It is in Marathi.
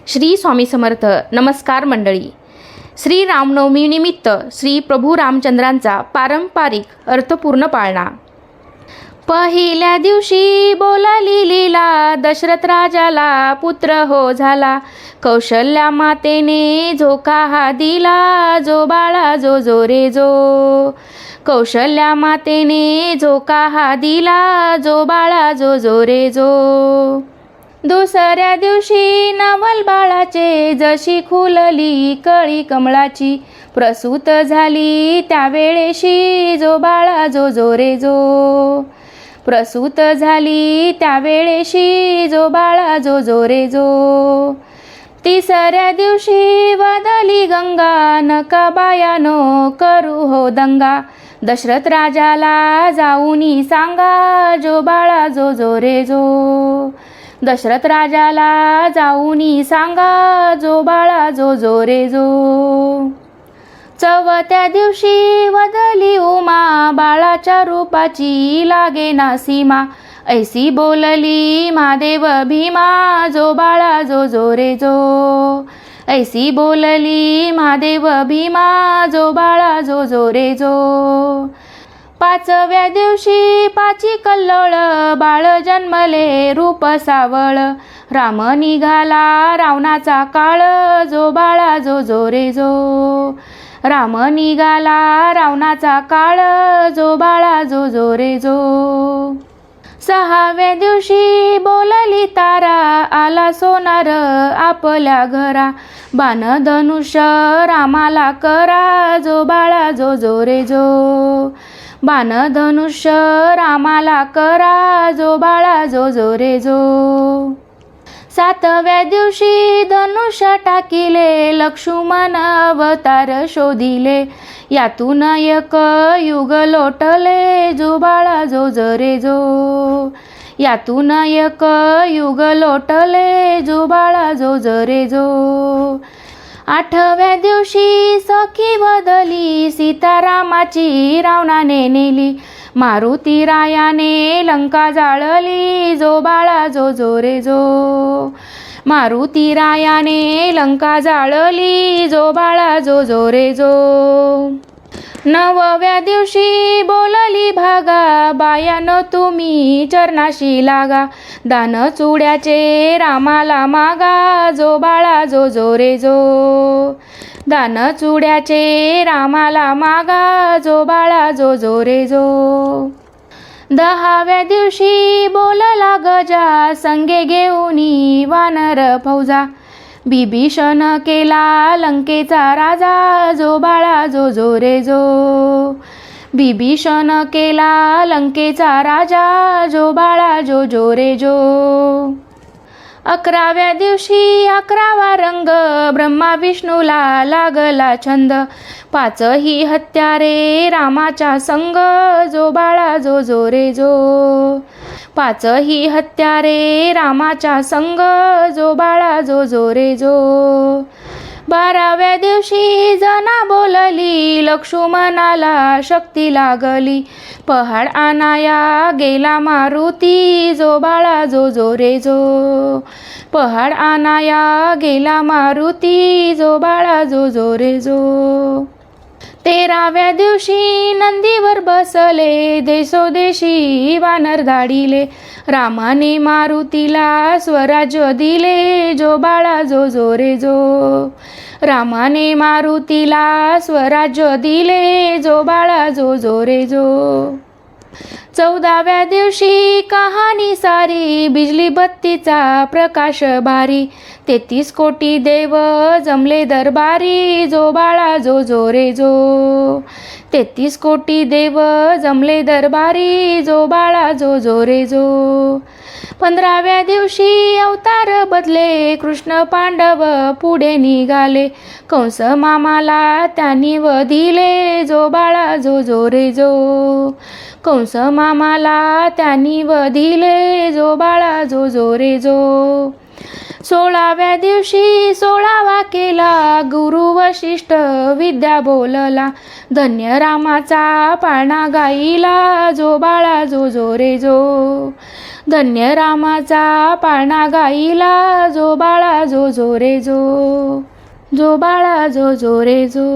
श्री स्वामी समर्थ. नमस्कार मंडळी. श्री रामनवमी निमित्त श्री प्रभू रामचंद्रांचा पारंपरिक अर्थपूर्ण पाळणा. पहिल्या दिवशी बोलाली लीला, दशरथ राजाला पुत्र हो झाला. कौशल्या मातेने झोका हा दिला, जो बाळा जो जो रे जो. कौशल्या मातेने झोका हा दिला, जो बाळा जो जो रे जो. दुसऱ्या दिवशी नवल बाळाचे, जशी खुलली कळी कमळाची. प्रसूत झाली त्यावेळेशी, जो बाळा जो जो रे जो. प्रसूत झाली त्यावेळेशी, जो बाळा जो जो रे जो. तिसऱ्या दिवशी वदली गंगा, नका बायानो करू हो दंगा. दशरथ राजाला जाऊनी सांगा, जो बाळा जो जो रे जो. दशरथ राजाला जाऊनी सांगा, जो बाळा जो जो रे जो. चौथ्या दिवशी वदली उमा, बाळाच्या रूपाची लागे ना सीमा. ऐसी बोलली महादेव भीमा, जो बाळा जो जो रे जो. ऐसी बोलली महादेव भीमा, जो बाळा जो जो रे जो. पाचव्या दिवशी पाची कल्लोळ, बाळ जन्मले रूप सावळ. राम निघाला रावणाचा काळ, जो बाळा जो जो रे जो. राम निघाला रावणाचा काळ, जो बाळा जो जो रे जो. सहाव्या दिवशी बोलली तारा, आला सोनार आपल्या घरा. बाण धनुष्य रामाला करा, जो बाळा जो जो रे जो. बाण धनुष्य रामाला करा, जो बाळा जो जो रे जो. सातव्या दिवशी धनुष्य टाकिले, लक्ष्मण अवतार शोधिले. यातून एक युग लोटले, जो बाळा जो जो रे जो. यातून एक युग लोटले, जो बाळा जो जो रे जो. आठव्या दिवशी सखी बदली, सीतारामाची रावणाने नेली. मारुती रायाने लंका जाळली, जो बाळा जो जो रे जो. मारुती रायाने लंका जाळली, जो बाळा जो जो रे जो. नवव्या दिवशी बोलली भागा, बायानो तुम्ही चरणाशी लागा. दान चुड्याचे रामाला मागा, जो बाळा जो जो रे जो. दान चुड्याचे रामाला मागा, जो बाळा जो जो रे जो. दहाव्या दिवशी बोलला गजा, संगे घेऊनी वानर फौजा. बिभीषण केला लंकेचा राजा, जो बाळा जो जो रे जो. बिभीषण केला लंकेचा राजा, जो बाळा जो जो रे जो. अकराव्या दिवशी अकरावा रंग, ब्रह्मा विष्णूला लागला छंद. पाचही हत्यारे रामाच्या संग, जो बाळा जो जो रे जो. पाचही हत्यारे रामाच्या संग, जो बाळा जो जो रे जो. बाराव्या दिवशी जना बोलली, लक्ष्मणाला शक्ती लागली. पहाड आणाया गेला मारुती, जो बाळा जो जो रे जो. पहाड आणाया गेला मारुती, जो बाळा जो जो रे जो. तेराव्या दिवशी नंदीवर बसले, देशोदेशी वानर धाडिले. रामाने मारुतीला स्वराज्य दिले, जो बाळा जो जो रे जो. रामाने मारुतीला स्वराज्य दिले, जो बाळा जो जो रे जो. चौदाव्या दिवशी कहाणी सारी, बिजली बत्तीचा प्रकाश भारी. 33 कोटी देव जमले दरबारी, जो बाळा जो जो रे जो. 33 कोटी देव जमले दरबारी, जो बाळा जो जो रे जो. 15व्या दिवशी अवतार बदले, कृष्ण पांडव पुढे निघाले. कंस मामाला त्यांनी वधिले, जो बाळा जो जो रे जो. कंस मामाला त्यांनी वधिले, जो बाळा जो जो रे जो. 16व्या दिवशी 16वा केला, गुरु वशिष्ठ विद्या बोलला. धन्य रामाचा पाळणा गाईला, जो बाळा जो जो रे जो. धन्य रामाचा पाळणा गाईला, जो बाळा जो जो रे जो, जो बाळा जो जो रे जो.